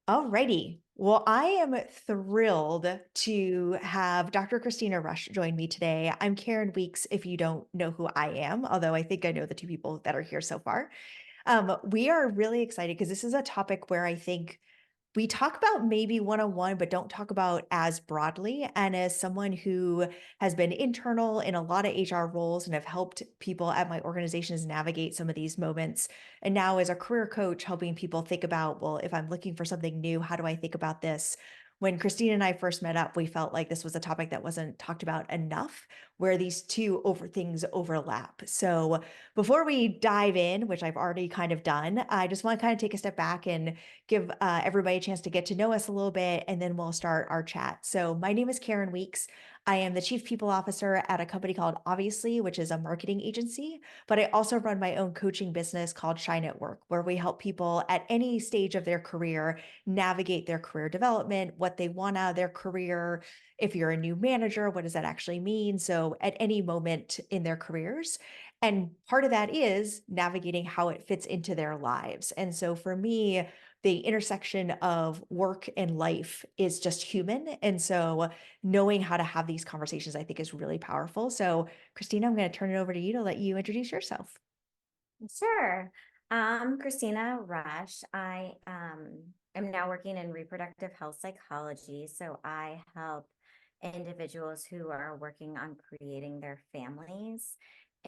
Alrighty. Well, I am thrilled to have Dr. Christina Rush join me today. I'm Karen Weeks, if you don't know who I am, although I think I know the two people that are here so far. We are really excited because this is a topic where I think we talk about maybe one-on-one, but don't talk about as broadly. And as someone who has been internal in a lot of HR roles and have helped people at my organizations navigate some of these moments, and now as a career coach, helping people think about, well, if I'm looking for something new, how do I think about this? When Christine and I first met up, we felt like this was a topic that wasn't talked about enough, where these two things overlap. So before we dive in, which I've already kind of done, I just want to kind of take a step back and give everybody a chance to get to know us a little bit, and then we'll start our chat. So my name is Karen Weeks. I am the Chief People Officer at a company called Obviously, which is a marketing agency, but I also run my own coaching business called Shine at Work, where we help people at any stage of their career navigate their career development, what they want out of their career. If you're a new manager, what does that actually mean? So at any moment in their careers. And part of that is navigating how it fits into their lives. And so for me, the intersection of work and life is just human. And so knowing how to have these conversations, I think, is really powerful. So, Christina, I'm going to turn it over to you to let you introduce yourself. Sure. Christina Rush. I am now working in reproductive health psychology. So I help individuals who are working on creating their families.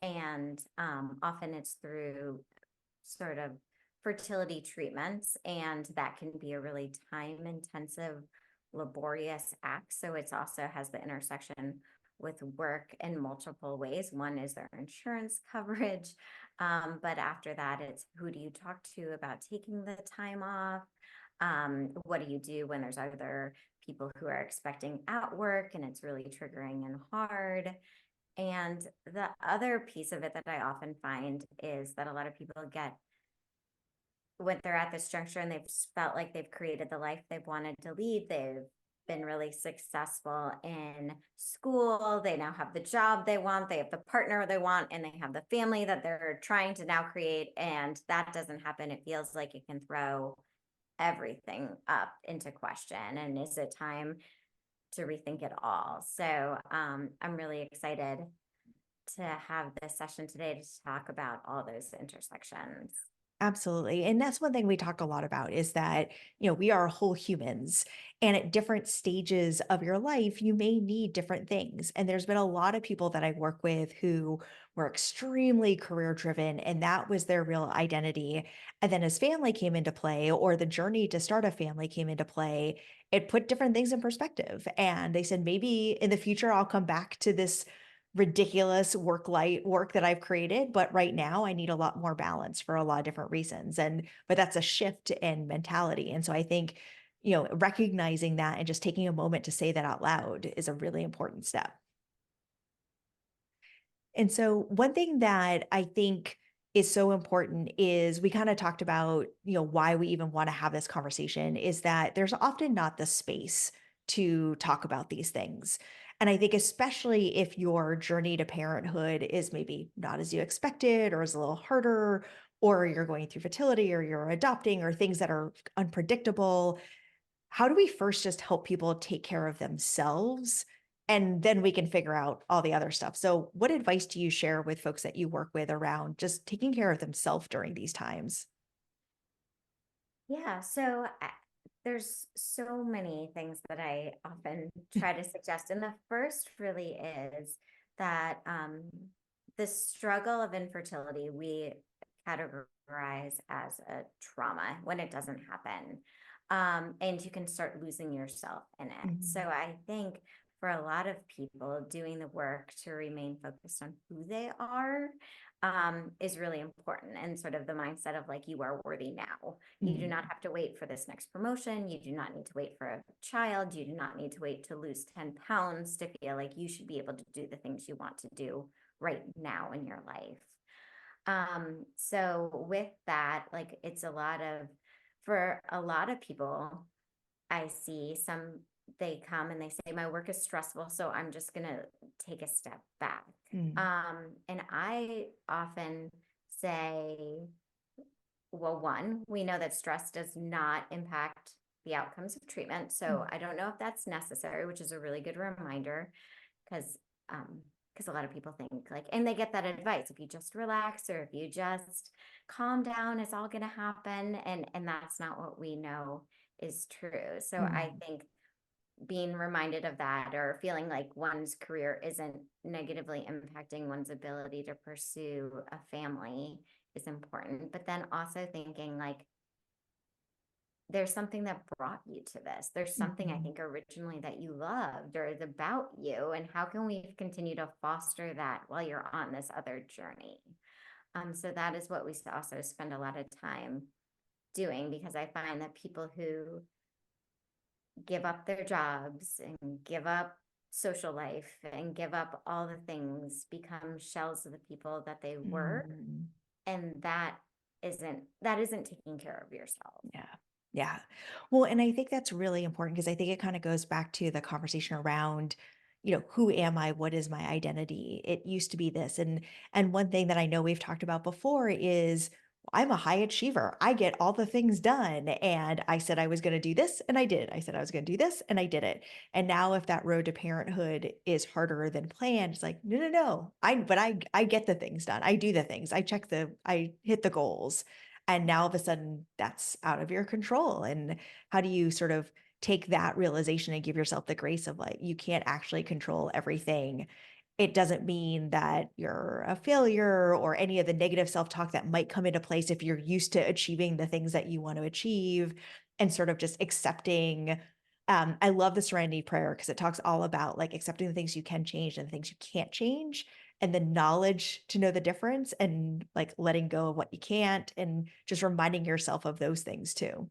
And often it's through sort of fertility treatments, and that can be a really time intensive, laborious act. So it's also has the intersection with work in multiple ways. One is their insurance coverage. But after that, it's who do you talk to about taking the time off? What do you do when there's other people who are expecting at work and it's really triggering and hard? And the other piece of it that I often find is that a lot of people get when they're at this juncture and they've felt like they've created the life they've wanted to lead, they've been really successful in school, they now have the job they want, they have the partner they want, and they have the family that they're trying to now create, and that doesn't happen. It feels like it can throw everything up into question, and is it time to rethink it all? So I'm really excited to have this session today to talk about all those intersections. Absolutely. And that's one thing we talk a lot about is that, we are whole humans, and at different stages of your life, you may need different things. And there's been a lot of people that I work with who were extremely career driven, and that was their real identity. And then as family came into play, or the journey to start a family came into play, it put different things in perspective. And they said, maybe in the future, I'll come back to this ridiculous work that I've created, but right now I need a lot more balance for a lot of different reasons. But that's a shift in mentality. And so I think, recognizing that and just taking a moment to say that out loud is a really important step. And so one thing that I think is so important is we kind of talked about, why we even want to have this conversation is that there's often not the space to talk about these things. And I think especially if your journey to parenthood is maybe not as you expected or is a little harder, or you're going through fertility or you're adopting or things that are unpredictable, how do we first just help people take care of themselves? And then we can figure out all the other stuff. So, what advice do you share with folks that you work with around just taking care of themselves during these times? Yeah, so there's so many things that I often try to suggest. And the first really is that the struggle of infertility, we categorize as a trauma when it doesn't happen. And you can start losing yourself in it. So Mhm. I think for a lot of people, doing the work to remain focused on who they are is really important, and sort of the mindset of like, you are worthy now. You do not Mhm. have to wait for this next promotion. You do not need to wait for a child. You do not need to wait to lose 10 pounds to feel like you should be able to do the things you want to do right now in your life. So with that, like it's a lot of, for a lot of people, I see some, they come and they say, my work is stressful, so I'm just going to take a step back. Mhm. And I often say, well, one, we know that stress does not impact the outcomes of treatment. So Mm. I don't know if that's necessary, which is a really good reminder because because a lot of people think like, and they get that advice, if you just relax or if you just calm down, it's all going to happen, and that's not what we know is true. So I Mm. think being reminded of that, or feeling like one's career isn't negatively impacting one's ability to pursue a family, is important. But then also thinking like, there's something that brought you to this. There's something I Mhm. think originally that you loved or is about you. And how can we continue to foster that while you're on this other journey? So that is what we also spend a lot of time doing, because I find that people who give up their jobs and give up social life and give up all the things become shells of the people that they were. Mm. And that isn't taking care of yourself. Yeah. Yeah. Well, and I think that's really important because I think it kind of goes back to the conversation around, who am I? What is my identity? It used to be this. And one thing that I know we've talked about before is I'm a high achiever. I get all the things done. And I said I was going to do this and I did. I said I was going to do this and I did it. And now if that road to parenthood is harder than planned, it's like, no, no, no. I get the things done. I do the things. I hit the goals, and now all of a sudden that's out of your control. And how do you sort of take that realization and give yourself the grace of like, you can't actually control everything? It doesn't mean that you're a failure or any of the negative self-talk that might come into place if you're used to achieving the things that you want to achieve, and sort of just accepting. I love the serenity prayer because it talks all about like accepting the things you can change and the things you can't change, and the knowledge to know the difference, and like letting go of what you can't, and just reminding yourself of those things too.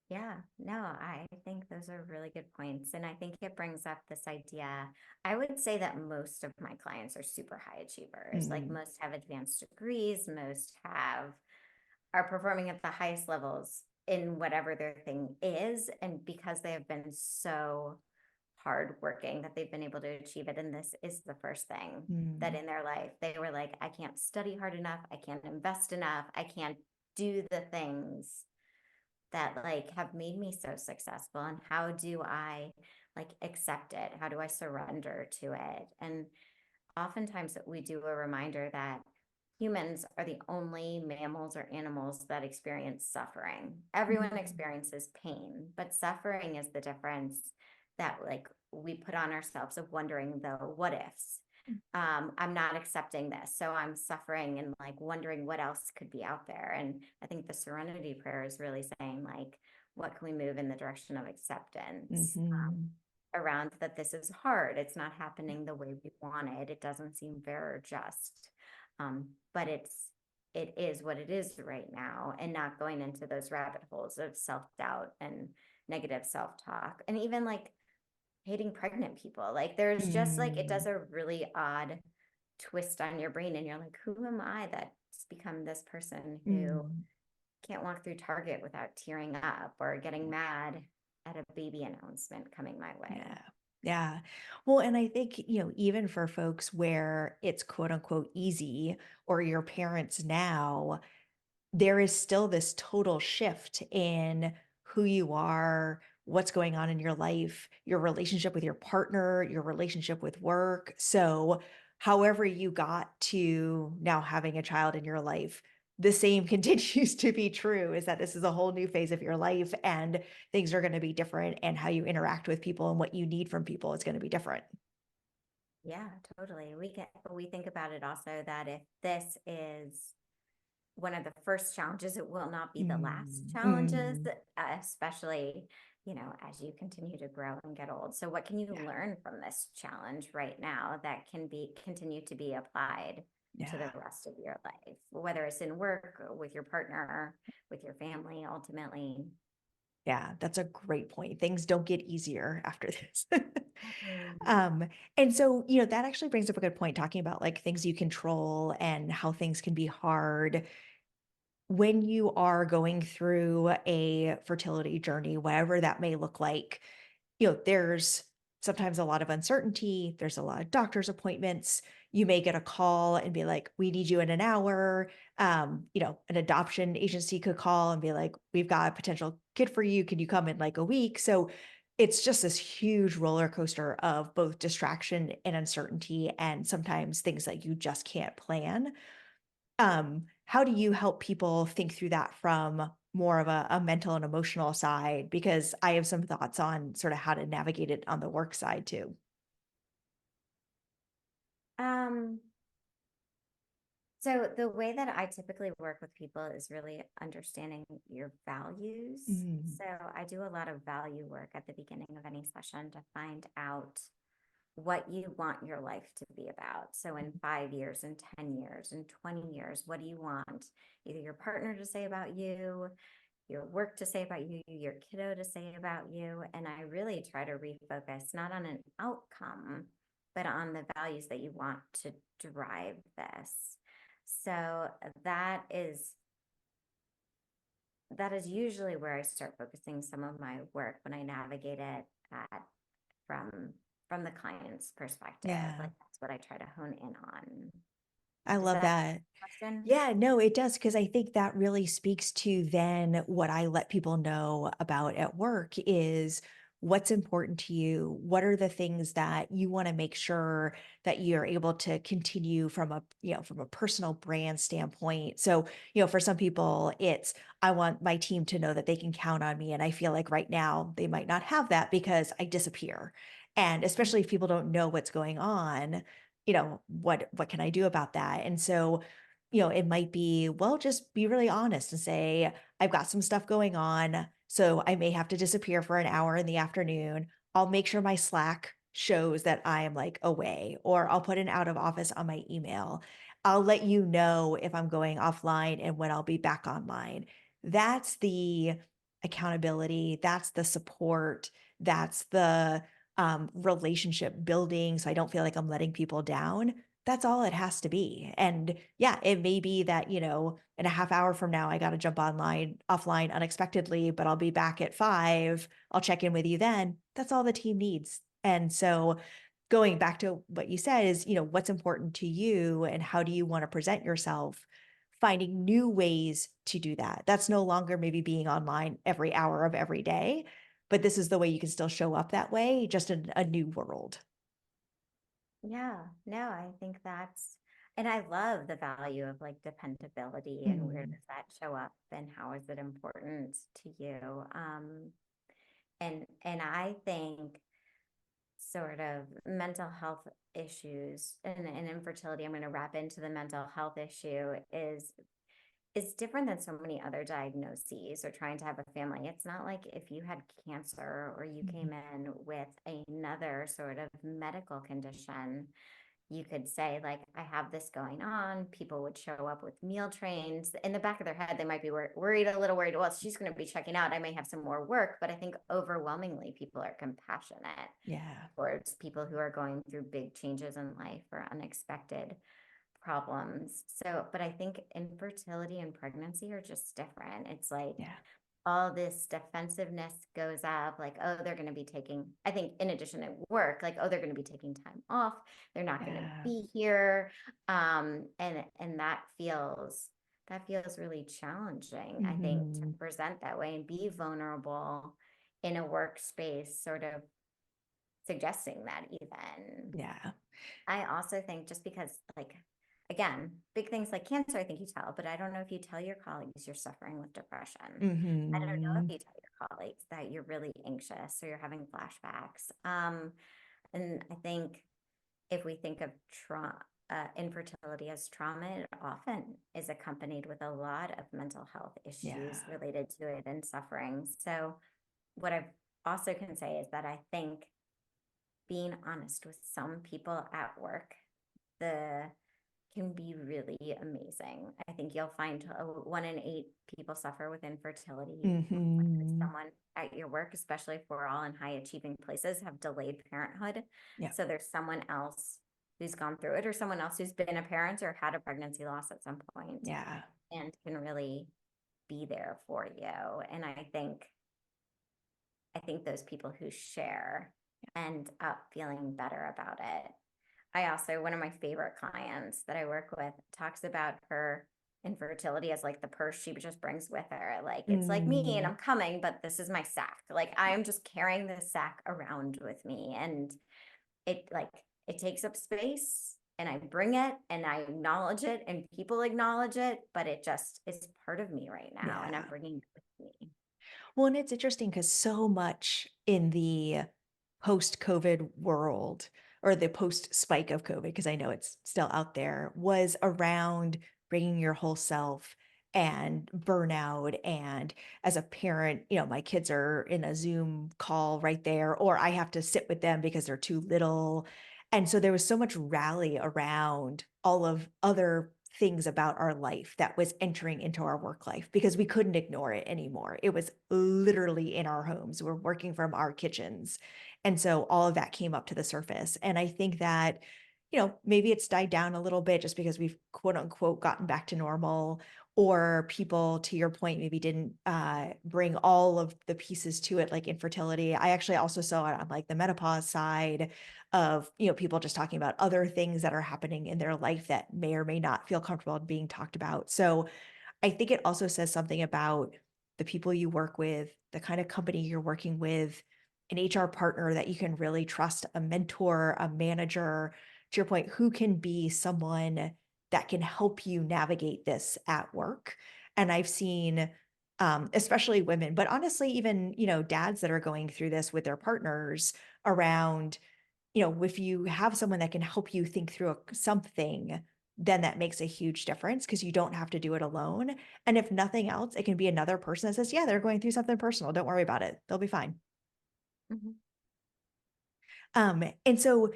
Yeah, no, I think those are really good points. And I think it brings up this idea. I would say that most of my clients are super high achievers. Like, Mm. most have advanced degrees, most are performing at the highest levels in whatever their thing is. And because they have been so hardworking that they've been able to achieve it. And this is the first thing that Mm. in their life they were like, I can't study hard enough, I can't invest enough, I can't do the things that like have made me so successful. And how do I like accept it? How do I surrender to it? And oftentimes we do a reminder that humans are the only mammals or animals that experience suffering. Everyone Mm. experiences pain, but suffering is the difference that like we put on ourselves, of wondering the what ifs. I'm not accepting this, so I'm suffering and like wondering what else could be out there. And I think the serenity prayer is really saying like, what can we move in the direction of acceptance, Mhm. around that this is hard. It's not happening the way we want it. It doesn't seem fair or just. But it is what it is right now, and not going into those rabbit holes of self-doubt and negative self-talk. And even like hating pregnant people. Like, there's just like, it does Mm. a really odd twist on your brain, and you're like, who am I that's become this person who Mm. can't walk through Target without tearing up or getting mad at a baby announcement coming my way? Yeah. Yeah. Well, and I think, even for folks where it's quote unquote easy, or your parents now, there is still this total shift in who you are, what's going on in your life, your relationship with your partner, your relationship with work. So, however you got to now having a child in your life, the same continues to be true, is that this is a whole new phase of your life, and things are going to be different, and how you interact with people and what you need from people is going to be different. Yeah, totally. We think about it also that if this is one of the first challenges, it will not be the last Mm. challenges, Mm. especially, as you continue to grow and get old. So what can you Yeah. learn from this challenge right now that can be continue to be applied to the Yeah. rest of your life, whether it's in work or with your partner, with your family, ultimately? Yeah, that's a great point. Things don't get easier after this. Mhm. Um, and so, that actually brings up a good point, talking about like things you control and how things can be hard when you are going through a fertility journey, whatever that may look like. There's sometimes a lot of uncertainty, there's a lot of doctor's appointments, you may get a call and be like, we need you in an hour. An adoption agency could call and be like, we've got a potential kid for you. Can you come in like a week? So it's just this huge roller coaster of both distraction and uncertainty, and sometimes things that you just can't plan. How do you help people think through that from more of a mental and emotional side? Because I have some thoughts on sort of how to navigate it on the work side too. Um, so the way that I typically work with people is really understanding your values. Mm, So I do a lot of value work at the beginning of any session to find out what you want your life to be about. So in 5 years, in 10 years, in 20 years, what do you want either your partner to say about you, your work to say about you, your kiddo to say about you? And I really try to refocus not on an outcome, but on the values that you want to drive this. So that is usually where I start focusing some of my work when I navigate it at from from the client's perspective. yeah, Like that's what I try to hone in on. I Does love that that. question? Yeah, no, it does, because I think that really speaks to then what I let people know about at work is what's important to you. What are the things that you want to make sure that you're able to continue from a personal brand standpoint. So, for some people, it's I want my team to know that they can count on me. And I feel like right now they might not have that because I disappear. And especially if people don't know what's going on, what can I do about that? And so it might be, well, just be really honest and say, I've got some stuff going on. So I may have to disappear for an hour in the afternoon. I'll make sure my Slack shows that I am like away, or I'll put an out of office on my email. I'll let you know if I'm going offline and when I'll be back online. That's the accountability. That's the support. That's the relationship building. So I don't feel like I'm letting people down. That's all it has to be. And yeah, it may be that, in a half hour from now, I got to jump offline unexpectedly, but I'll be back at 5. I'll check in with you then. That's all the team needs. And so going back to what you said is, what's important to you and how do you want to present yourself? Finding new ways to do that. That's no longer maybe being online every hour of every day, but this is the way you can still show up that way, just in a new world. Yeah, no, I think and I love the value of like dependability and where Mm, does that show up and how is it important to you? And I think sort of mental health issues and infertility, I'm going to wrap into the mental health issue is different than so many other diagnoses or trying to have a family. It's not like if you had cancer or you mhm. came in with another sort of medical condition, you could say like, I have this going on. People would show up with meal trains in the back of their head. They might be worried, a little worried, well, she's going to be checking out, I may have some more work. But I think overwhelmingly people are compassionate Yeah. towards people who are going through big changes in life or unexpected problems. So, but I think infertility and pregnancy are just different. It's like Yeah. all this defensiveness goes up, like, oh, they're going to be taking, I think, in addition to work, like, oh, they're going to be taking time off. They're not going to Yeah. be here. And that feels really challenging, I think, to Mhm. present that way and be vulnerable in a workspace, sort of suggesting that even. Yeah. I also think just because, like, again, big things like cancer, I think you tell, but I don't know if you tell your colleagues you're suffering with depression. I don't know if Mhm. you tell your colleagues that you're really anxious or you're having flashbacks. And I think if we think of infertility as trauma, it often is accompanied with a lot of mental health Yeah. issues related to it and suffering. So, what I also can say is that I think being honest with some people at work, the can be really amazing. I think you'll find 1 in 8 people suffer with infertility. Mhm. Someone at your work, especially if we're all in high achieving places, have delayed parenthood. Yeah. So there's someone else who's gone through it, or someone else who's been a parent or had a pregnancy loss at some point Yeah. and can really be there for you. And I think those people who share end up feeling better about it. I also, one of my favorite clients that I work with talks about her infertility as like the purse she just brings with her. Like, it's like me and Mm, I'm coming, but this is my sack. Like, I am just carrying this sack around with me. And it like, it takes up space and I bring it and I acknowledge it and people acknowledge it, but it just is part of me right now. And I'm yeah. bringing it with me. Well, and it's interesting because so much in the post-COVID world or the post spike of COVID, because I know it's still out there, was around bringing your whole self and burnout. And as a parent, my kids are in a Zoom call right there, or I have to sit with them because they're too little. And so there was so much rally around all of other things about our life that was entering into our work life because we couldn't ignore it anymore. It was literally in our homes. We're working from our kitchens. And so all of that came up to the surface. And I think that, maybe it's died down a little bit just because we've quote unquote gotten back to normal, or people, to your point, maybe didn't bring all of the pieces to it, like infertility. I actually also saw it on like the menopause side of, people just talking about other things that are happening in their life that may or may not feel comfortable being talked about. So I think it also says something about the people you work with, the kind of company you're working with, an HR partner that you can really trust, a mentor, a manager, to your point, who can be someone that can help you navigate this at work. And I've seen, especially women, but honestly, even, dads that are going through this with their partners around, if you have someone that can help you think through something, then that makes a huge difference because you don't have to do it alone. And if nothing else, it can be another person that says, yeah, they're going through something personal. Don't worry about it. They'll be fine. Mhm. And so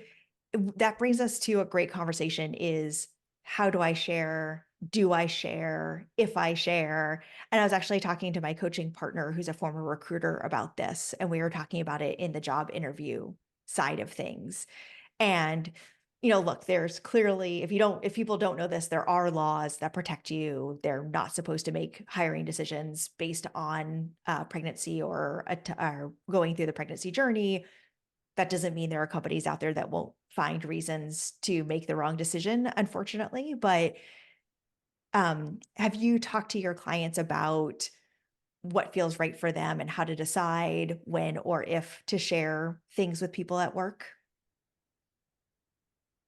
that brings us to a great conversation is, how do I share? Do I share? If I share? And I was actually talking to my coaching partner who's a former recruiter about this, and we were talking about it in the job interview side of things. And, look, there's clearly, if people don't know this, there are laws that protect you. They're not supposed to make hiring decisions based on pregnancy or going through the pregnancy journey. That doesn't mean there are companies out there that won't find reasons to make the wrong decision, unfortunately. But have you talked to your clients about what feels right for them and how to decide when or if to share things with people at work?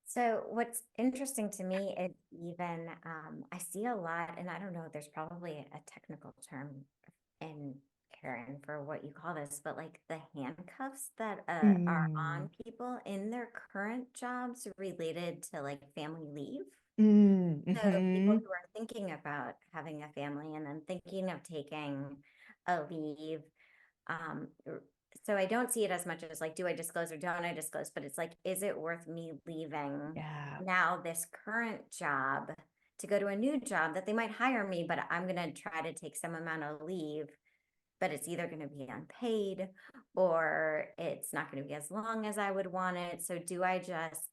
So what's interesting to me is even I see a lot, and I don't know, there's probably a technical term in Karen for what you call this, but like the handcuffs that are Mm, on people in their current jobs related to like family leave. So people mhm. who are thinking about having a family and then thinking of taking a leave, so I don't see it as much as like, do I disclose or don't I disclose? But it's like, is it worth me leaving Yeah. now this current job to go to a new job that they might hire me, but I'm going to try to take some amount of leave, but it's either going to be unpaid or it's not going to be as long as I would want it. So do I just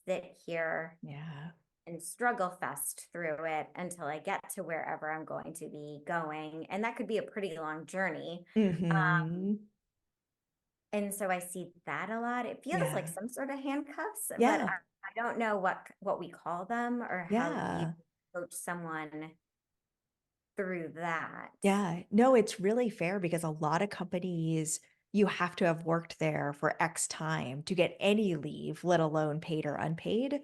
sit here Yeah. and struggle fest through it until I get to wherever I'm going to be going? And that could be a pretty long journey. Um, Mhm. and so I see that a lot. It feels like Yeah. some sort of handcuffs, but Yeah. I don't know what we call them or how you Yeah. coach someone through that. Yeah. No, it's really fair because a lot of companies, you have to have worked there for X time to get any leave, let alone paid or unpaid.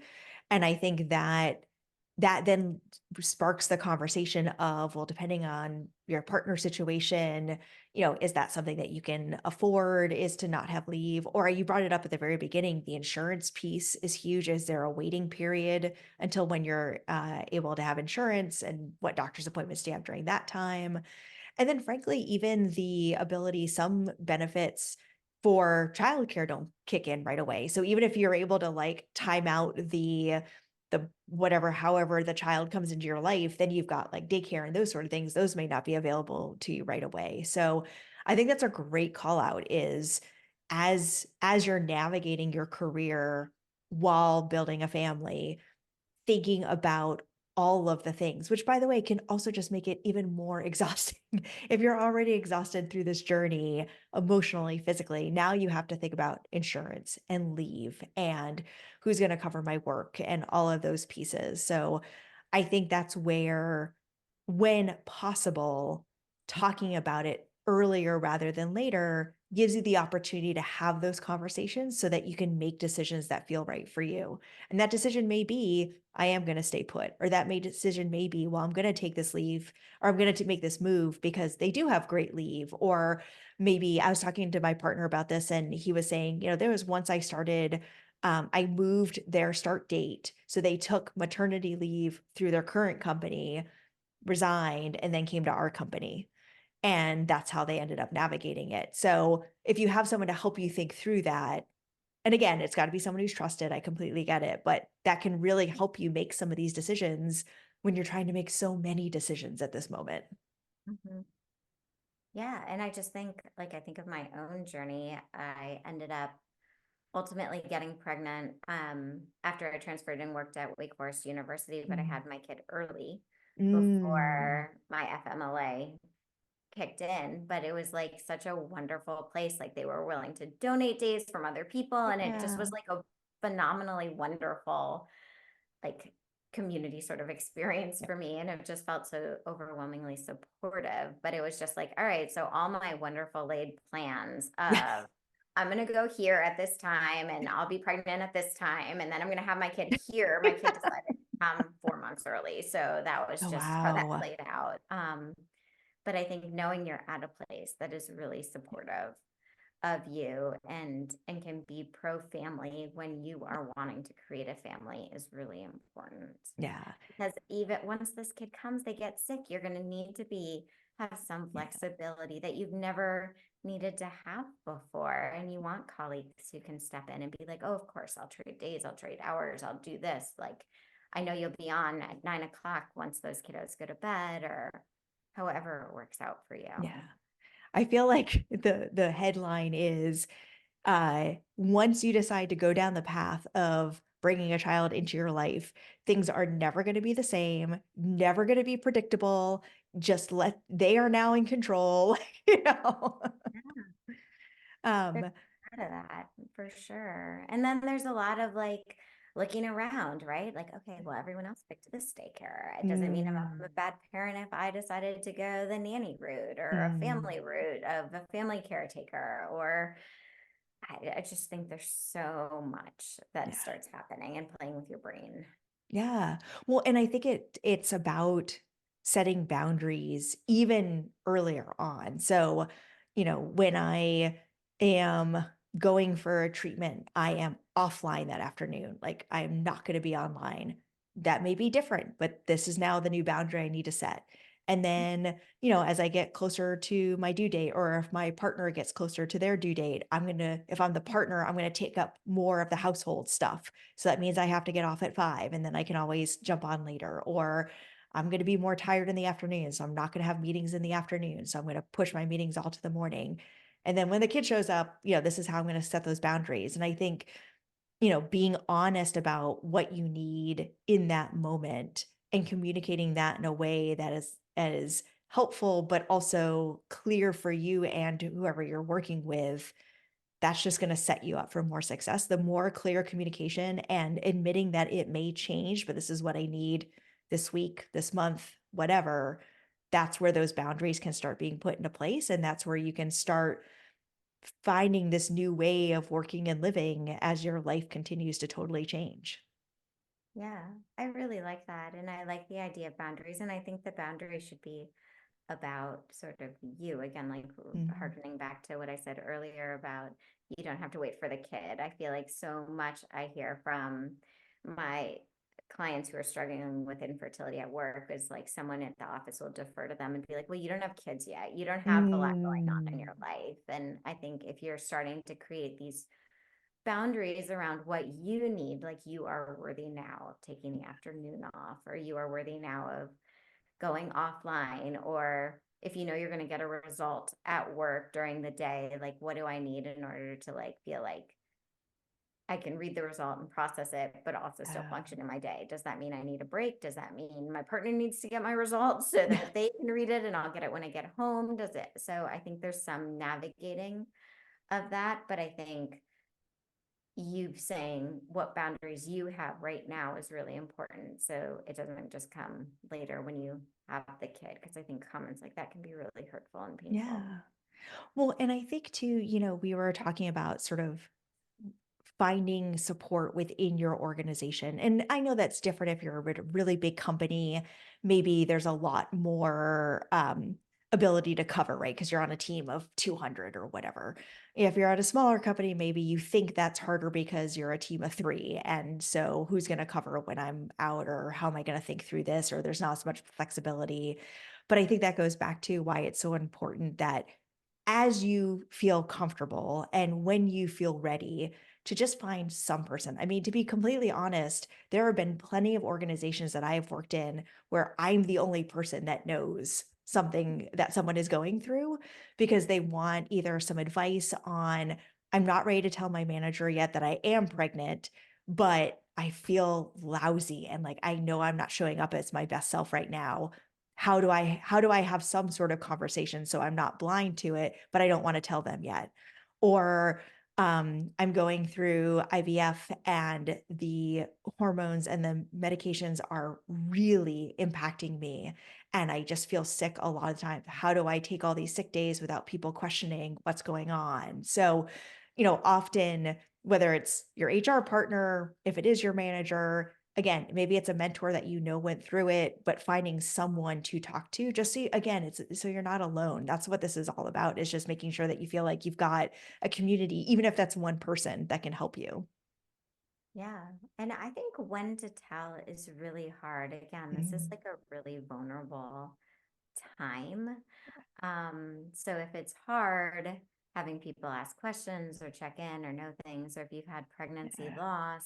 And I think that then sparks the conversation of, well, depending on your partner situation, is that something that you can afford, is to not have leave? Or you brought it up at the very beginning, the insurance piece is huge. Is there a waiting period until when you're able to have insurance, and what doctor's appointments do you have during that time? And then frankly, even the ability, some benefits for childcare don't kick in right away. So even if you're able to like time out the whatever, however the child comes into your life, then you've got like daycare and those sort of things. Those may not be available to you right away. So I think that's a great call out is, as you're navigating your career while building a family, thinking about all of the things, which by the way, can also just make it even more exhausting. If you're already exhausted through this journey, emotionally, physically, now you have to think about insurance and leave and who's going to cover my work and all of those pieces. So I think that's where, when possible, talking about it earlier rather than later gives you the opportunity to have those conversations so that you can make decisions that feel right for you. And that decision may be, I am going to stay put, or that decision may be, well, I'm going to take this leave, or I'm going to make this move because they do have great leave. Or maybe I was talking to my partner about this and he was saying, there was once I started, I moved their start date. So they took maternity leave through their current company, resigned, and then came to our company. And that's how they ended up navigating it. So if you have someone to help you think through that, and again, it's got to be someone who's trusted. I completely get it, but that can really help you make some of these decisions when you're trying to make so many decisions at this moment. Mhm. Yeah. And I just think, like, I think of my own journey. I ended up ultimately getting pregnant after I transferred and worked at Wake Forest University, but I Mm. had my kid early Mm. before my FMLA kicked in. But it was like such a wonderful place. Like they were willing to donate days from other people. And it just Yeah. was like a phenomenally wonderful, like, community sort of experience for me, and it just felt so overwhelmingly supportive. But it was just like, all right, so all my wonderful laid plans Yeah. of I'm going to go here at this time and I'll be pregnant at this time and then I'm going to have my kid here. My kid decided to come 4 months early, so that was Oh, just how that wow. played out. But I think knowing you're at a place that is really supportive of you and can be pro family when you are wanting to create a family is really important. Yeah. Because even once this kid comes, they get sick, you're going to need to be have some Yeah. flexibility that you've never needed to have before. And you want colleagues who can step in and be like, oh, of course, I'll trade days, I'll trade hours, I'll do this. Like, I know you'll be on at 9 o'clock once those kiddos go to bed, or however it works out for you. Yeah. I feel like the headline is, once you decide to go down the path of bringing a child into your life, things are never going to be the same, never going to be predictable. Just they are now in control, you know. There's Um, a lot of that for sure. And then there's a lot of like looking around, right? Like, okay, well, everyone else picked this daycare. It doesn't mean I'm a mm, bad parent if I decided to go the nanny route or a mm, family route of a family caretaker. Or I just think there's so much that yeah. starts happening and playing with your brain. Yeah. Well, and I think it's about setting boundaries even earlier on. So, when I am going for a treatment, I am offline that afternoon. Like I am not going to be online. That may be different, but this is now the new boundary I need to set. And then, as I get closer to my due date, or if my partner gets closer to their due date, if I'm the partner, I'm going to take up more of the household stuff. So that means I have to get off at 5 and then I can always jump on later. Or I'm going to be more tired in the afternoon. So I'm not going to have meetings in the afternoon. So I'm going to push my meetings all to the morning. And then when the kid shows up, this is how I'm going to set those boundaries. And I think, being honest about what you need in that moment and communicating that in a way that is as helpful, but also clear for you and whoever you're working with, that's just going to set you up for more success. The more clear communication and admitting that it may change, but this is what I need this week, this month, whatever, that's where those boundaries can start being put into place. And that's where you can start finding this new way of working and living as your life continues to totally change. Yeah, I really like that. And I like the idea of boundaries. And I think the boundaries should be about sort of you again, like Mhm. harkening back to what I said earlier about you don't have to wait for the kid. I feel like so much I hear from my clients who are struggling with infertility at work is like someone at the office will defer to them and be like, well, you don't have kids yet, you don't have a lot going on in Mm, your life. And I think if you're starting to create these boundaries around what you need, like you are worthy now of taking the afternoon off, or you are worthy now of going offline, or if you know you're going to get a result at work during the day, like what do I need in order to like feel like I can read the result and process it, but also still Uh, function in my day. Does that mean I need a break? Does that mean my partner needs to get my results so that they can read it and I'll get it when I get home? Does it? So I think there's some navigating of that, but I think you saying what boundaries you have right now is really important. So it doesn't just come later when you have the kid, because I think comments like that can be really hurtful and painful. yeah. Well, and I think too, we were talking about sort of finding support within your organization. And I know that's different if you're a really big company. Maybe there's a lot more ability to cover, right? Because you're on a team of 200 or whatever. If you're at a smaller company, maybe you think that's harder because you're a team of three. And so who's going to cover when I'm out, or how am I going to think through this? Or there's not as much flexibility. But I think that goes back to why it's so important that as you feel comfortable and when you feel ready, to just find some person. I mean, to be completely honest, there have been plenty of organizations that I have worked in where I'm the only person that knows something that someone is going through, because they want either some advice on, I'm not ready to tell my manager yet that I am pregnant, but I feel lousy and like I know I'm not showing up as my best self right now. How do I have some sort of conversation so I'm not blind to it, but I don't want to tell them yet? Or I'm going through IVF and the hormones and the medications are really impacting me. And I just feel sick a lot of times. How do I take all these sick days without people questioning what's going on? So, often, whether it's your HR partner, if it is your manager, again, maybe it's a mentor that went through it, but finding someone to talk to, just so again, it's so you're not alone. That's what this is all about, is just making sure that you feel like you've got a community, even if that's one person that can help you. Yeah. And I think when to tell is really hard. Again, this is Mm, like a really vulnerable time. So if it's hard having people ask questions or check in or know things, or if you've had pregnancy yeah. loss,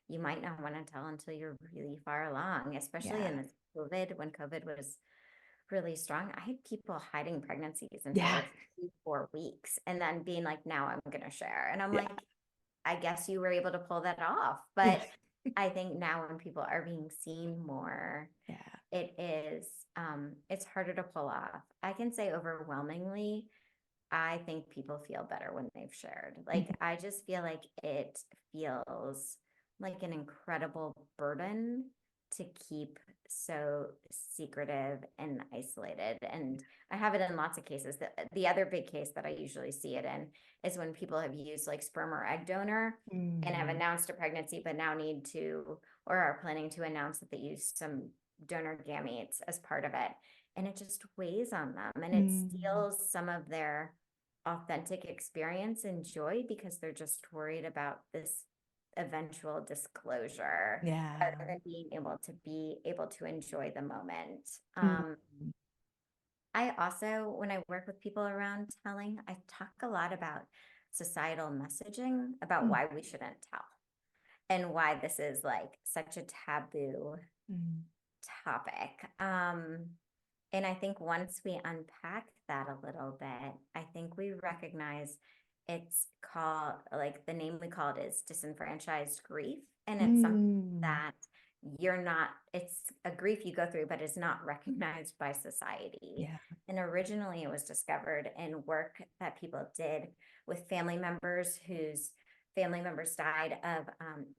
you might not want to tell until you're really far along, especially Yeah. in this COVID, when COVID was really strong. I had people hiding pregnancies until Yeah. like 3, 4 weeks and then being like, now I'm going to share. And I'm Yeah. like, I guess you were able to pull that off. Yeah. But I think now when people are being seen more, Yeah. it's harder to pull off. I can say overwhelmingly, I think people feel better when they've shared. Like, Mhm. I just feel like it feels like an incredible burden to keep so secretive and isolated. And I have it in lots of cases. The other big case that I usually see it in is when people have used like sperm or egg donor and have Mm, announced a pregnancy, but now need to, or are planning to announce that they use some donor gametes as part of it. And it just weighs on them and it mm, steals some of their authentic experience and joy because they're just worried about this eventual disclosure rather yeah. than be able to enjoy the moment. Mm, I also, when I work with people around telling, I talk a lot about societal messaging about mm, why we shouldn't tell and why this is like such a taboo mm, topic. And I think once we unpack that a little bit, I think we recognize it's called, like, the name we call it is disenfranchised grief. And it's something mm. that it's a grief you go through, but it's not recognized by society. Yeah. And originally it was discovered in work that people did with family members whose family members died of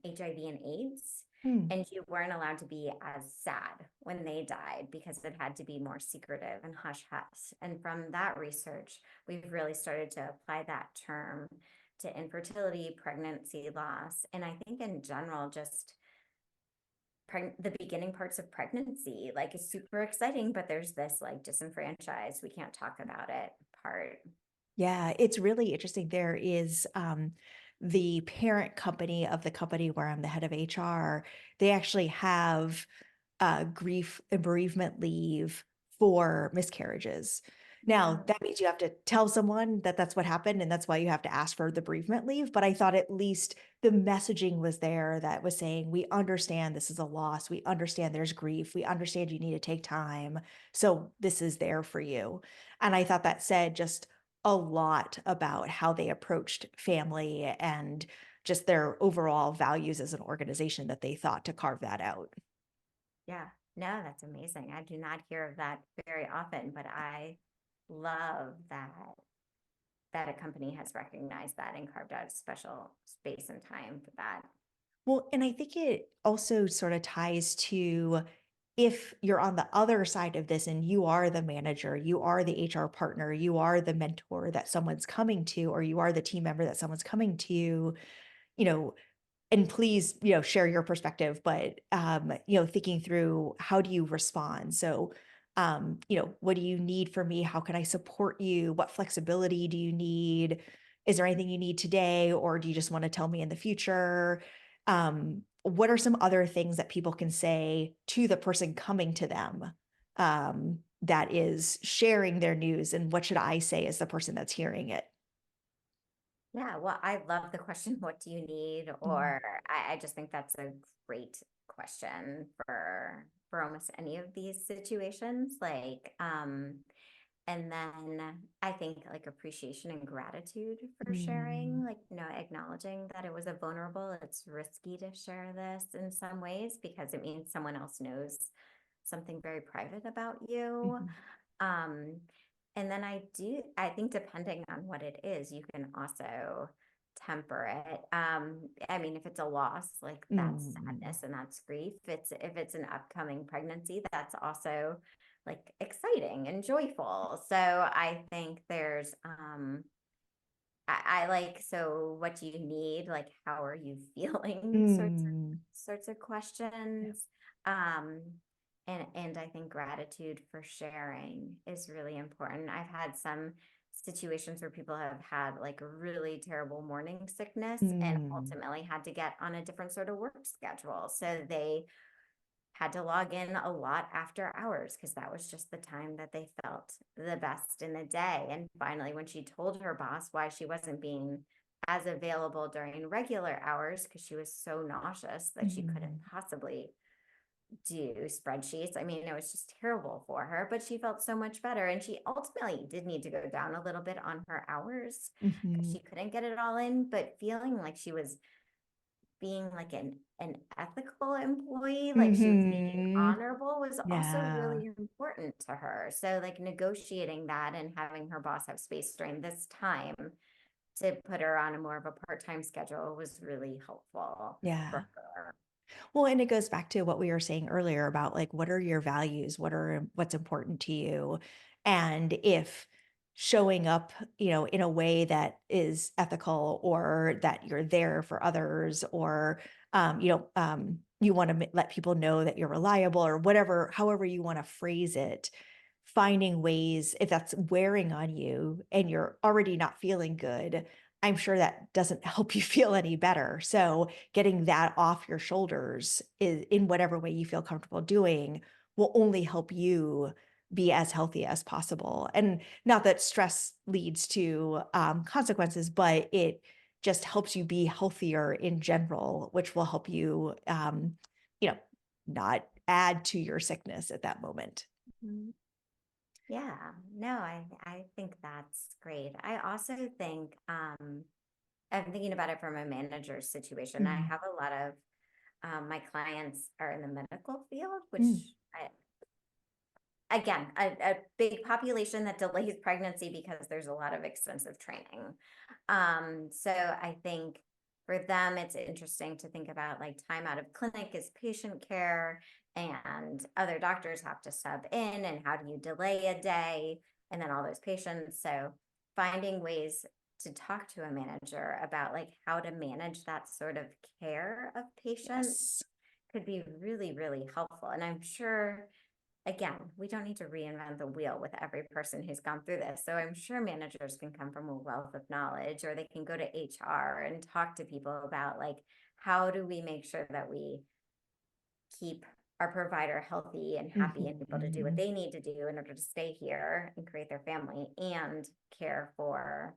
HIV and AIDS, Mm, and you weren't allowed to be as sad when they died because it had to be more secretive and hush hush. And from that research, we've really started to apply that term to infertility, pregnancy loss, and I think in general, just the beginning parts of pregnancy. Like, it's super exciting, but there's this like disenfranchised, we can't talk about it part. yeah, it's really interesting. There is the parent company of the company where I'm the head of HR. They actually have grief and bereavement leave for miscarriages. Now, Wow. that means you have to tell someone that that's what happened, and that's why you have to ask for the bereavement leave. But I thought at least the messaging was there that was saying, we understand this is a loss. We understand there's grief. We understand you need to take time. So this is there for you. And I thought that said just a lot about how they approached family and just their overall values as an organization that they thought to carve that out. Yeah. No, that's amazing. I do not hear of that very often, but I love that a company has recognized that and carved out a special space and time for that. Well, and I think it also sort of ties to if you're on the other side of this and you are the manager, you are the HR partner, you are the mentor that someone's coming to, or you are the team member that someone's coming to, you know, and please, share your perspective, but, thinking through how do you respond? So, what do you need from me? How can I support you? What flexibility do you need? Is there anything you need today, or do you just want to tell me in the future? What are some other things that people can say to the person coming to them, that is sharing their news? And what should I say as the person that's hearing it? Yeah, well, I love the question, what do you need? Mm, Or I just think that's a great question for almost any of these situations. And then I think like appreciation and gratitude for sharing, mm, like, acknowledging that it was a vulnerable, it's risky to share this in some ways because it means someone else knows something very private about you. mhm, Um, and then I think depending on what it is, you can also temper it. I mean, if it's a loss, like that's mm, sadness and that's grief. If it's an upcoming pregnancy, that's also like exciting and joyful. So I think there's I like, so what do you need? Like, how are you feeling? mm. Sorts of Yeah. questions. Um, and I think gratitude for sharing is really important. I've had some situations where people have had like really terrible morning sickness and Mm, ultimately had to get on a different sort of work schedule. So they had to log in a lot after hours because that was just the time that they felt the best in the day. And finally, when she told her boss why she wasn't being as available during regular hours because she was so nauseous that she couldn't mm, possibly do spreadsheets. I mean, it was just terrible for her, but she felt so much better. And she ultimately did need to go down a little bit on her hours because mhm, she couldn't get it all in, but feeling like she was being like an ethical employee, like she was being mhm. honorable was also Yeah, really important to her. So like negotiating that and having her boss have space during this time to put her on a more of a part-time schedule was really helpful yeah. for her. Well, and it goes back to what we were saying earlier about like what are your values? What's important to you? And if showing up, in a way that is ethical or that you're there for others or you want to let people know that you're reliable or whatever, however you want to phrase it, finding ways if that's wearing on you and you're already not feeling good, I'm sure that doesn't help you feel any better. So getting that off your shoulders is in whatever way you feel comfortable doing will only help you be as healthy as possible. And not that stress leads to consequences, but it just helps you be healthier in general, which will help you, you know, not add to your sickness at that moment. Mhm. Yeah, no, I think that's great. I also think I'm thinking about it from a manager's situation. I Mm, have a lot of my clients are in the medical field, which mm, I, again, a big population that delays pregnancy because there's a lot of extensive training. So I think for them, it's interesting to think about like time out of clinic is patient care, and other doctors have to sub in, and how do you delay a day, and then all those patients. So finding ways to talk to a manager about like how to manage that sort of care of patients yes. could be really, really helpful. And I'm sure, again, we don't need to reinvent the wheel with every person who's gone through this. So I'm sure managers can come from a wealth of knowledge, or they can go to HR and talk to people about like, how do we make sure that we keep our provider healthy and happy and able to do what Mhm. they need to do in order to stay here and create their family and care for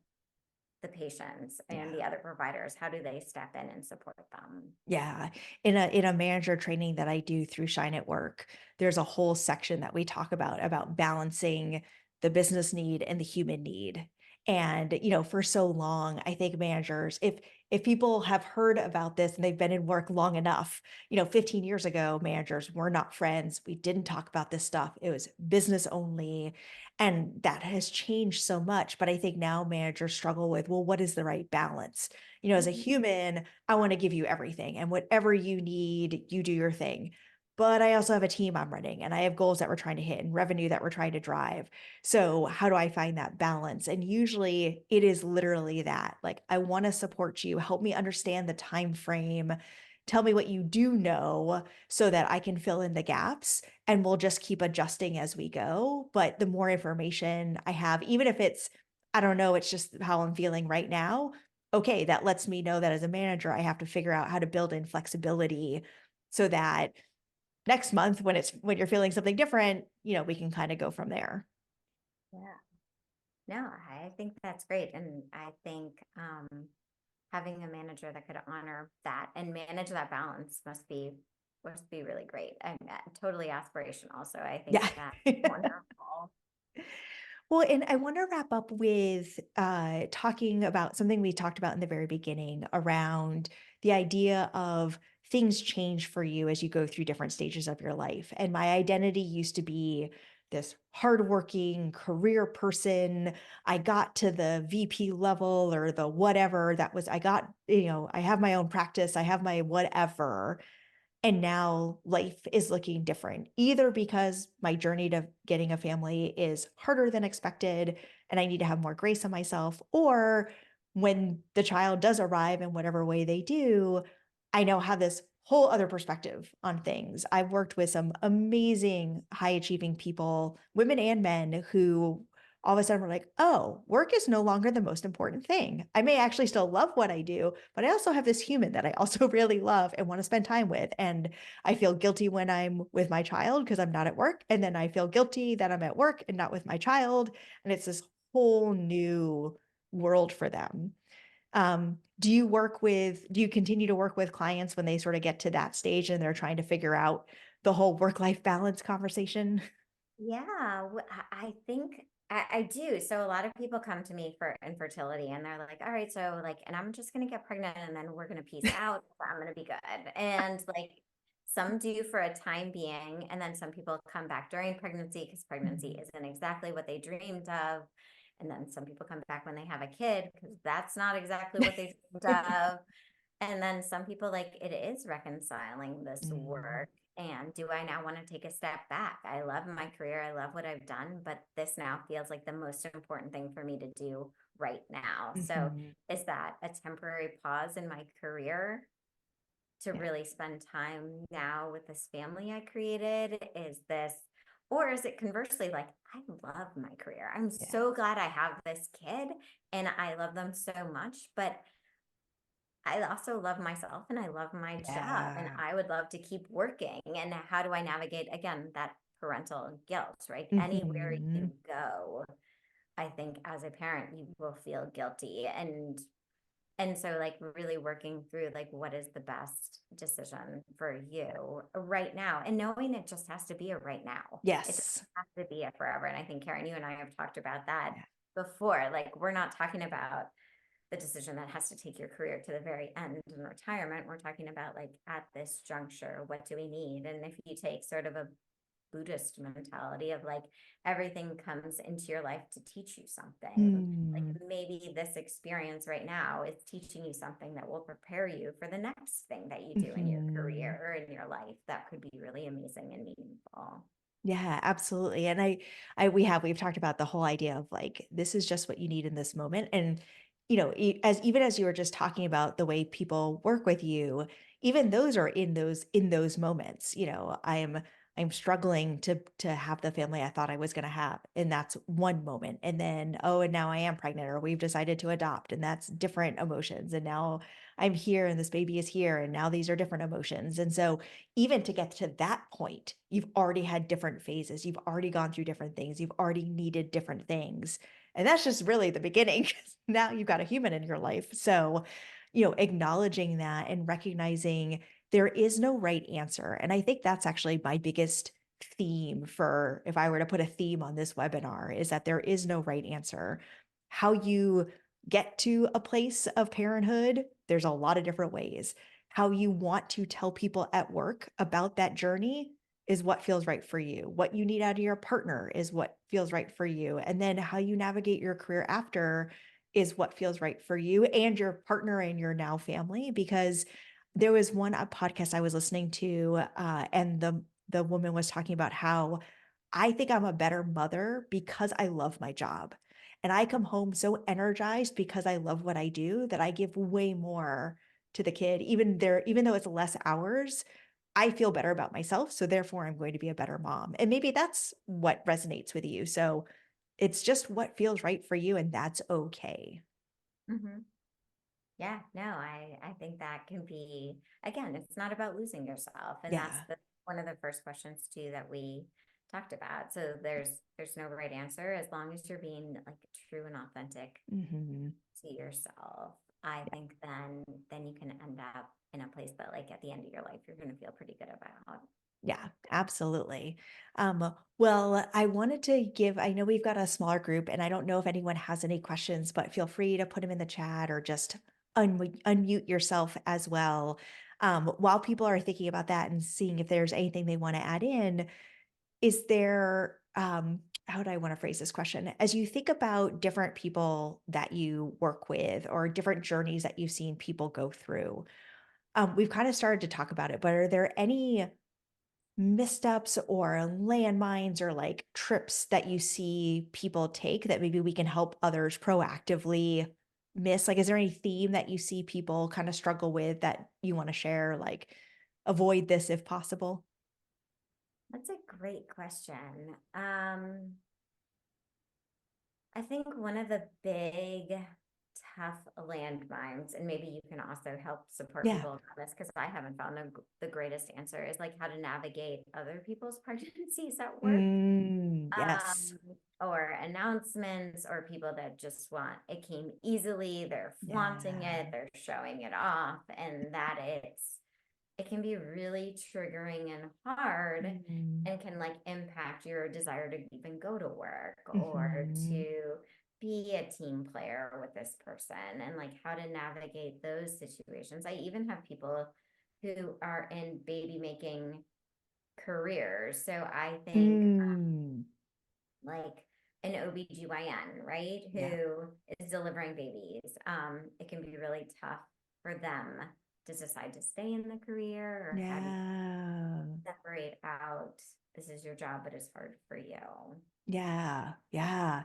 the patients and Yeah. the other providers? How do they step in and support them? Yeah. In a manager training that I do through Shine at Work, there's a whole section that we talk about balancing the business need and the human need. And, for so long, I think managers, if people have heard about this and they've been in work long enough, 15 years ago, managers were not friends. We didn't talk about this stuff. It was business only. And that has changed so much. But I think now managers struggle with, well, what is the right balance? As a Mhm. human, I want to give you everything, and whatever you need, you do your thing. But I also have a team I'm running, and I have goals that we're trying to hit and revenue that we're trying to drive. So, how do I find that balance? And usually it is literally that. Like, I want to support you, help me understand the time frame, tell me what you do know so that I can fill in the gaps, and we'll just keep adjusting as we go. But the more information I have, even if it's, I don't know, it's just how I'm feeling right now. Okay, that lets me know that as a manager, I have to figure out how to build in flexibility so that next month when you're feeling something different, we can kind of go from there. Yeah. No, I think that's great. And I think having a manager that could honor that and manage that balance must be really great. I'm totally aspirational. So I think Yeah. that's wonderful. Well, and I want to wrap up with talking about something we talked about in the very beginning around the idea of things change for you as you go through different stages of your life. And my identity used to be this hardworking career person. I got to the VP level or the whatever that was, I got, I have my own practice, I have my whatever. And now life is looking different, either because my journey to getting a family is harder than expected and I need to have more grace on myself, or when the child does arrive in whatever way they do, I now have this whole other perspective on things. I've worked with some amazing high achieving people, women and men, who all of a sudden were like, oh, work is no longer the most important thing. I may actually still love what I do, but I also have this human that I also really love and want to spend time with. And I feel guilty when I'm with my child because I'm not at work. And then I feel guilty that I'm at work and not with my child. And it's this whole new world for them. Do you continue to work with clients when they sort of get to that stage and they're trying to figure out the whole work-life balance conversation? Yeah, I think I do. So a lot of people come to me for infertility and they're like, all right, so like, and I'm just going to get pregnant and then we're going to peace out. I'm going to be good. And like some do for a time being. And then some people come back during pregnancy because pregnancy Mhm. isn't exactly what they dreamed of. And then some people come back when they have a kid because that's not exactly what they dreamed of. And then some people like it is reconciling this Mhm. work. And do I now want to take a step back? I love my career. I love what I've done, but this now feels like the most important thing for me to do right now. So Mhm. is that a temporary pause in my career to Yeah. really spend time now with this family I created? Is this, or is it conversely like, I love my career. I'm Yeah. so glad I have this kid and I love them so much, but I also love myself and I love my job and Yeah. I would love to keep working. And how do I navigate again that parental guilt, right? Anywhere Mhm. you go, I think as a parent you will feel guilty and so like really working through like what is the best decision for you right now and knowing it just has to be a right now. It doesn't Yes. have to be a forever. And I think Karen, you and I have talked about that Yeah. before. Like we're not talking about the decision that has to take your career to the very end in retirement. We're talking about like at this juncture, what do we need? And if you take sort of a Buddhist mentality of like everything comes into your life to teach you something, like Mm. maybe this experience right now is teaching you something that will prepare you for the next thing that you do in your Mhm. career or in your life that could be really amazing and meaningful. Yeah, absolutely. And we've talked about the whole idea of like, this is just what you need in this moment. And, even as you were just talking about the way people work with you, even those are in those moments. I'm struggling to have the family I thought I was going to have. And that's one moment. And then, oh, and now I am pregnant, or we've decided to adopt, and that's different emotions. And now I'm here and this baby is here. And now these are different emotions. And so even to get to that point, you've already had different phases. You've already gone through different things. You've already needed different things. And that's just really the beginning. 'Cause now you've got a human in your life. So, acknowledging that and recognizing there is no right answer. And I think that's actually my biggest theme for if I were to put a theme on this webinar is that there is no right answer. how you get to a place of parenthood, there's a lot of different ways. How you want to tell people at work about that journey is what feels right for you. What you need out of your partner is what feels right for you. And then how you navigate your career after is what feels right for you and your partner and your now family. Because there was one podcast I was listening to, and the woman was talking about how I think I'm a better mother because I love my job. And I come home so energized because I love what I do that I give way more to the kid, even though it's less hours, I feel better about myself. So therefore I'm going to be a better mom. And maybe that's what resonates with you. So it's just what feels right for you, and that's okay. Mhm. Yeah, no, I think that can be, again, it's not about losing yourself. And that's Yeah. one of the first questions too that we talked about. So there's no right answer as long as you're being like true and authentic Hmm. to yourself. I think then you can end up in a place that like at the end of your life you're going to feel pretty good about. Yeah, absolutely. Well, I wanted to give, I know we've got a smaller group, and I don't know if anyone has any questions, but feel free to put them in the chat or just unmute yourself as well. While people are thinking about that and seeing if there's anything they want to add in, is there, how do I want to phrase this question? As you think about different people that you work with or different journeys that you've seen people go through, we've kind of started to talk about it, but are there any missteps or landmines or like trips that you see people take that maybe we can help others proactively miss? Like, is there any theme that you see people kind of struggle with that you want to share? Like, avoid this if possible? That's a great question. I think one of the big tough landmines, and maybe you can also help support Yeah. people on this because I haven't found the greatest answer, is like how to navigate other people's pregnancies at work. Yes. Um, or announcements or people that just want it came easily, they're flaunting it, Yeah. they're showing it off, and that it can be really triggering and hard Mm. and can like impact your desire to even go to work or Mhm. to be a team player with this person and like how to navigate those situations. I even have people who are in baby making careers. So I think Mm. like an OBGYN, right? Yeah. Who is delivering babies. It can be really tough for them to decide to stay in the career or how do you Yeah. separate out this is your job, but it's hard for you. Yeah, yeah.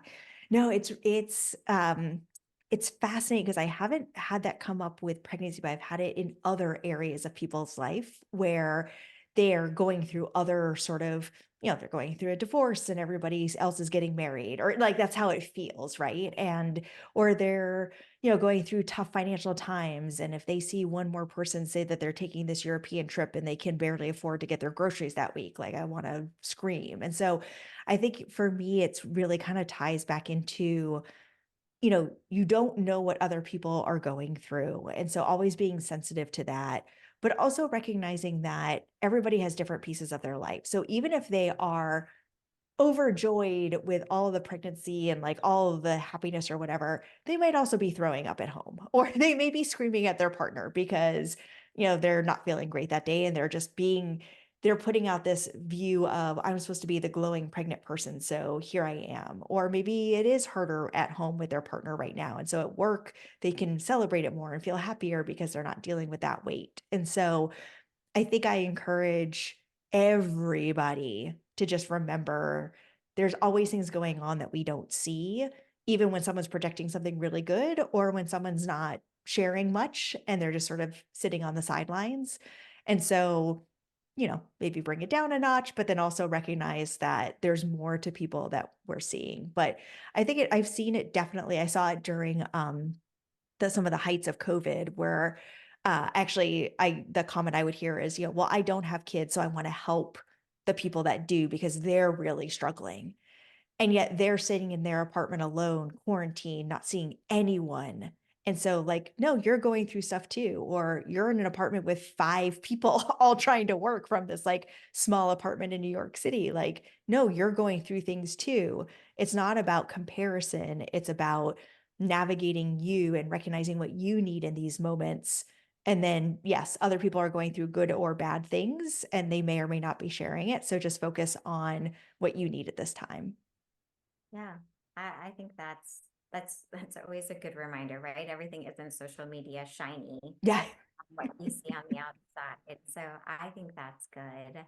No, it's fascinating because I haven't had that come up with pregnancy, but I've had it in other areas of people's life where they're going through other sort of, they're going through a divorce and everybody else is getting married, or like that's how it feels, right? And or they're, going through tough financial times. And if they see one more person say that they're taking this European trip and they can barely afford to get their groceries that week, like I want to scream. And so I think for me, it's really kind of ties back into, you don't know what other people are going through. And so always being sensitive to that, but also recognizing that everybody has different pieces of their life. So even if they are overjoyed with all of the pregnancy and like all of the happiness or whatever, they might also be throwing up at home or they may be screaming at their partner because, they're not feeling great that day and they're putting out this view of I'm supposed to be the glowing pregnant person. So here I am. Or maybe it is harder at home with their partner right now. And so at work, they can celebrate it more and feel happier because they're not dealing with that weight. And so I think I encourage everybody to just remember there's always things going on that we don't see, even when someone's projecting something really good or when someone's not sharing much and they're just sort of sitting on the sidelines. And so, maybe bring it down a notch, but then also recognize that there's more to people that we're seeing. But I think I've seen it definitely. I saw it during some of the heights of COVID where actually the comment I would hear is, well, I don't have kids, so I want to help the people that do because they're really struggling. And yet they're sitting in their apartment alone, quarantined, not seeing anyone. And so, like, no, you're going through stuff too, or you're in an apartment with five people all trying to work from this like small apartment in New York City. Like, no, you're going through things too. It's not about comparison. It's about navigating you and recognizing what you need in these moments. And then, yes, other people are going through good or bad things, and they may or may not be sharing it. So just focus on what you need at this time. Yeah, I think that's always a good reminder, right? Everything isn't social media shiny, Yeah. what you see on the outside. So I think that's good.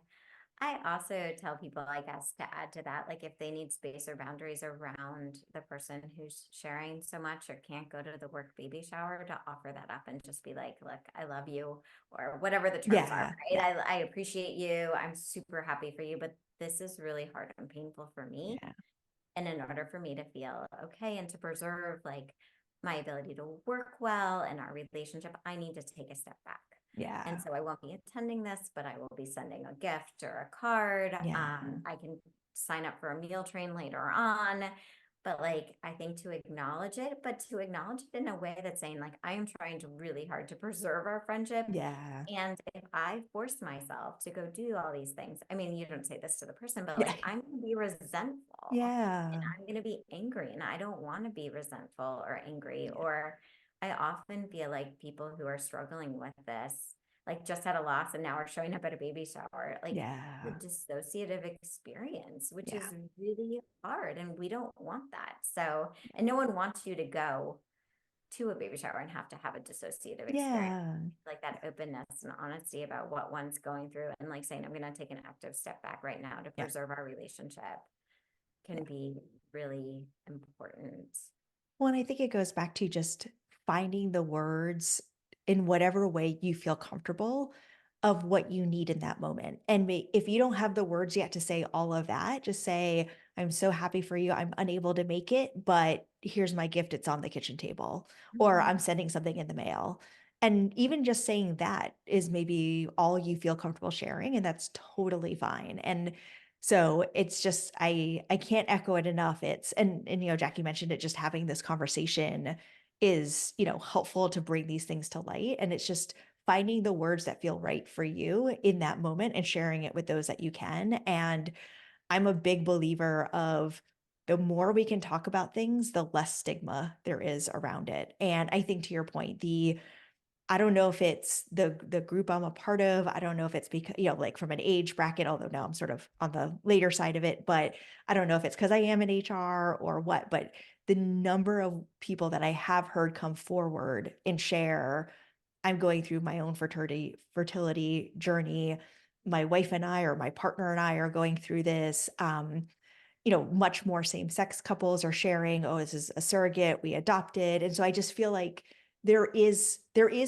I also tell people, I guess, to add to that, like if they need space or boundaries around the person who's sharing so much or can't go to the work baby shower, to offer that up and just be like, look, I love you, or whatever the terms are, Yeah. right? Yeah. I appreciate you. I'm super happy for you, but this is really hard and painful for me. Yeah. And in order for me to feel okay and to preserve like my ability to work well and our relationship, I need to take a step back. And Yeah. so I won't be attending this, but I will be sending a gift or a card. Yeah. I can sign up for a meal train later on. But like, I think to acknowledge it, but to acknowledge it in a way that's saying, like, I am trying to really hard to preserve our friendship. Yeah. And if I force myself to go do all these things, I mean, you don't say this to the person, but Yeah. like, I'm going to be resentful and Yeah. I'm going to be angry, and I don't want to be resentful or angry. Or I often feel like people who are struggling with this, like just had a loss and now are showing up at a baby shower, like the Yeah. dissociative experience, which Yeah. is really hard. And we don't want that. So, and no one wants you to go to a baby shower and have to have a dissociative experience. Yeah. Like that openness and honesty about what one's going through, and like saying, I'm going to take an active step back right now to Yeah. preserve our relationship, Yeah. can be really important. Well, and I think it goes back to just finding the words in whatever way you feel comfortable of what you need in that moment. And if you don't have the words yet to say all of that, just say, I'm so happy for you. I'm unable to make it, but here's my gift. It's on the kitchen table, or I'm Mhm. sending something in the mail. And even just saying that is maybe all you feel comfortable sharing, and that's totally fine. And so it's just I can't echo it enough. It's and Jackie mentioned it, just having this conversation is, helpful to bring these things to light. And it's just finding the words that feel right for you in that moment and sharing it with those that you can. And I'm a big believer of the more we can talk about things, the less stigma there is around it. And I think to your point, I don't know if it's the group I'm a part of. I don't know if it's because, like from an age bracket, although now I'm sort of on the later side of it, but I don't know if it's because I am in HR or what, but the number of people that I have heard come forward and share, I'm going through my own fertility journey. My wife and I, or my partner and I, are going through this. Much more same-sex couples are sharing, oh, this is a surrogate, we adopted. And so I just feel like there is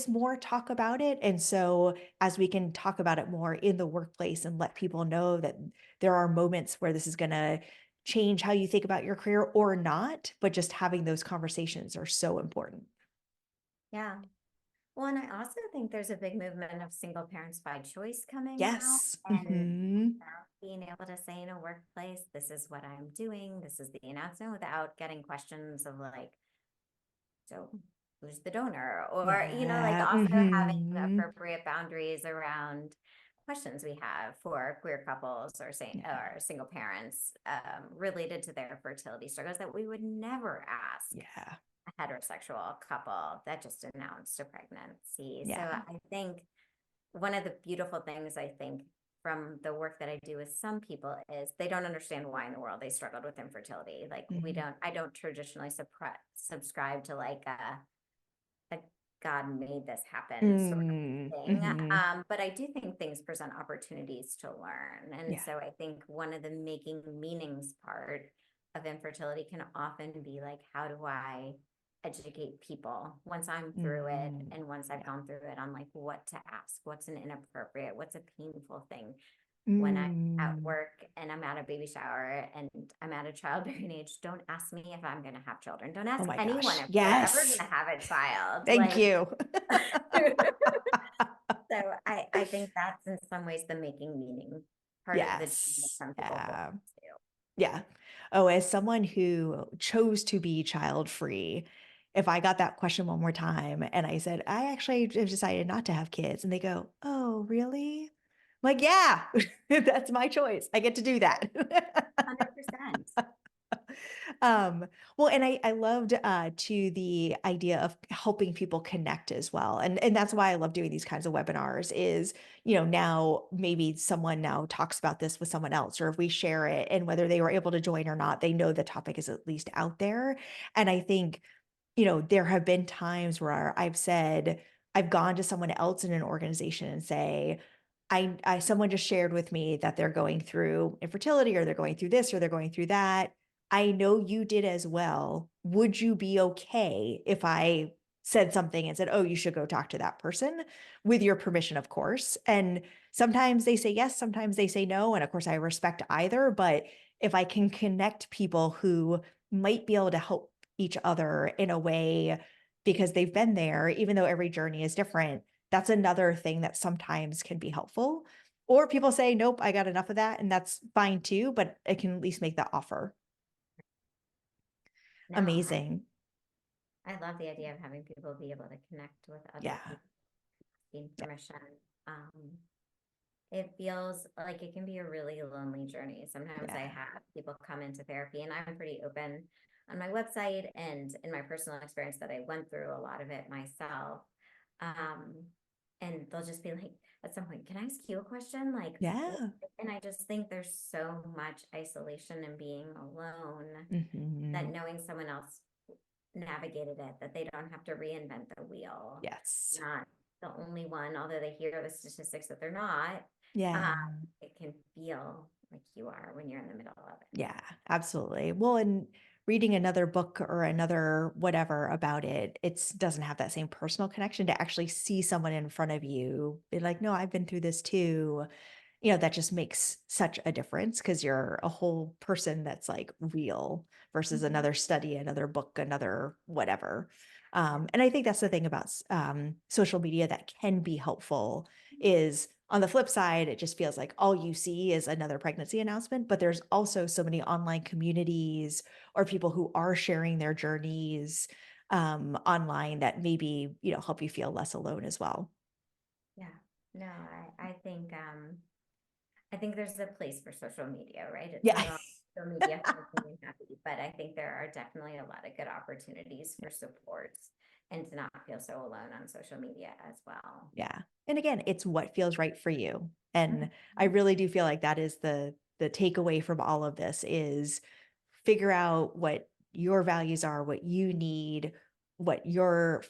more talk about it. And so as we can talk about it more in the workplace and let people know that there are moments where this is going to change how you think about your career or not, but just having those conversations are so important. Yeah. Well, and I also think there's a big movement of single parents by choice coming out, Yes. and Hmm. being able to say in a workplace, this is what I'm doing, this is the announcement, without getting questions of like, so who's the donor? Or, like Yeah. also having Hmm. appropriate boundaries around questions we have for queer couples or say Yeah. or single parents, related to their fertility struggles, that we would never ask Yeah. a heterosexual couple that just announced a pregnancy. So Yeah. I think one of the beautiful things, I think, from the work that I do with some people is they don't understand why in the world they struggled with infertility. Like Mhm. I don't traditionally subscribe to like a God made this happen sort Mm. of thing. Mhm. But I do think things present opportunities to learn. And Yeah. so I think one of the making meanings part of infertility can often be like, how do I educate people once I'm through it, Mm. and once I've Yeah. gone through it, on like what to ask, what's an inappropriate, what's a painful thing when I'm at Mm. work and I'm at a baby shower and I'm at a childbearing age. Don't ask me if I'm going to have children. Don't Oh ask my anyone gosh. if they're ever going Yes. to have a child. Thank Like, you. so I think that's in some ways the making meaning part of the journey that Yes. some people hold Yeah. on to. Yeah. Oh, as someone who chose to be child free, if I got that question one more time and I said, I actually have decided not to have kids, and they go, oh, really? I'm like, yeah, that's my choice. I get to do that. 100%. Um, Well, and I loved to the idea of helping people connect as well. And that's why I love doing these kinds of webinars is, now maybe someone now talks about this with someone else, or if we share it and whether they were able to join or not, they know the topic is at least out there. And I think there have been times where I've gone to someone else in an organization and say, someone just shared with me that they're going through infertility or they're going through this or they're going through that. I know you did as well. Would you be okay if I said something and said, "Oh, you should go talk to that person," with your permission, of course? And sometimes they say yes, sometimes they say no. And of course, I respect either. But if I can connect people who might be able to help each other in a way because they've been there, even though every journey is different, that's another thing that sometimes can be helpful. Or people say, nope, I got enough of that. And that's fine too, but it can at least make that offer. No, Amazing. I love the idea of having people be able to connect with other Yeah. people, asking Yeah. permission. Um, it feels like it can be a really lonely journey. Sometimes I Yeah. have people come into therapy, and I'm pretty open on my website and in my personal experience that I went through a lot of it myself. Um, and they'll just be like, at some point, can I ask you a question? Like, Yeah. and I just think there's so much isolation and being alone that Hmm. knowing someone else navigated it, that they don't have to reinvent the wheel. Yes. Not the only one, although they hear the statistics that they're not. Um, Yeah. it can feel like you are when you're in the middle of it. Yeah, absolutely. Well, and reading another book or another whatever about it, it doesn't have that same personal connection to actually see someone in front of you, be like, no, I've been through this too. That just makes such a difference because you're a whole person that's like real versus Mhm. another study, another book, another whatever. Yeah. And I think that's the thing about social media that can be helpful is on the flip side, it just feels like all you see is another pregnancy announcement, but there's also so many online communities or people who are sharing their journeys online that maybe, help you feel less alone as well. Yeah. No, I think there's a place for social media, right? It's Yeah. not all social media for being happy, but I think there are definitely a lot of good opportunities for supports and to not feel so alone on social media as well. Yeah. And again, it's what feels right for you. And I Mhm. really do feel like that is the takeaway from all of this is figure out what your values are, what you need, what you're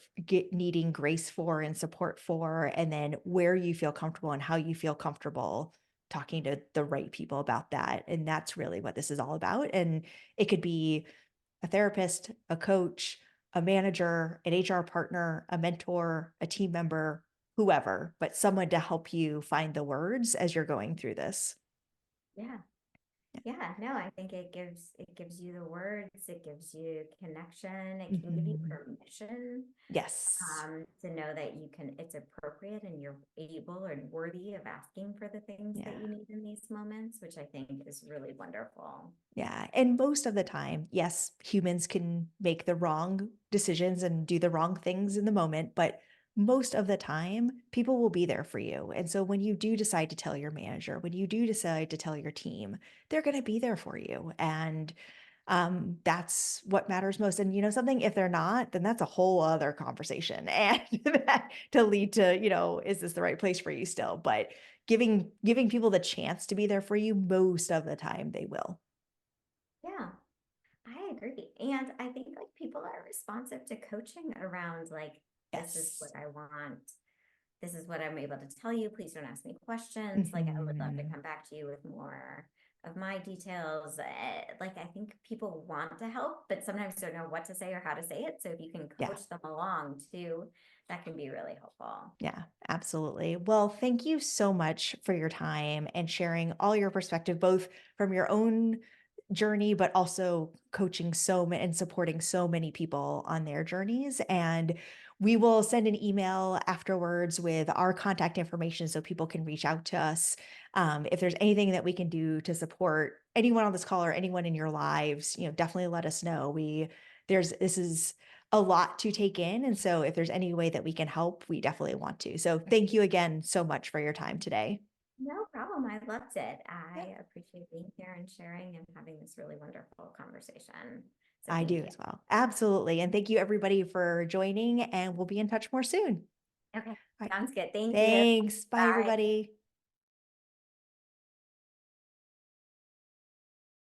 needing grace for and support for, and then where you feel comfortable and how you feel comfortable talking to the right people about that. And that's really what this is all about. And it could be a therapist, a coach, a manager, an HR partner, a mentor, a team member, whoever, but someone to help you find the words as you're going through this. Yeah. Yeah, no, I think it gives you the words, it gives you connection, it can give you Mhm. permission Yes. to know that it's appropriate and you're able and worthy of asking for the things that Yeah. you need in these moments, which I think is really wonderful. Yeah. And most of the time, yes, humans can make the wrong decisions and do the wrong things in the moment, but most of the time, people will be there for you. And so when you do decide to tell your manager, when you do decide to tell your team, they're going to be there for you. And that's what matters most. And something, if they're not, then that's a whole other conversation. And that to lead to, is this the right place for you still? But giving people the chance to be there for you most of the time, they will. Yeah, I agree. And I think like people are responsive to coaching around like, this is what Yes. I want. This is what I'm able to tell you. Please don't ask me questions. Like, I would love to Mhm. come back to you with more of my details. Like, I think people want to help, but sometimes don't know what to say or how to say it. So, if you can Yeah. coach them along too, that can be really helpful. Yeah, absolutely. Well, thank you so much for your time and sharing all your perspective, both from your own journey, but also coaching and supporting so many people on their journeys. And we will send an email afterwards with our contact information so people can reach out to us. If there's anything that we can do to support anyone on this call or anyone in your lives, definitely let us know. This is a lot to take in. And so if there's any way that we can help, we definitely want to. So thank you again so much for your time today. No problem. I loved it. Yeah. I appreciate being here and sharing and having this really wonderful conversation. So I thank do you. as well. Absolutely. And thank you everybody for joining, and we'll be in touch more soon. Okay, All right. sounds good. Thank you. Thanks. Bye, Bye. everybody.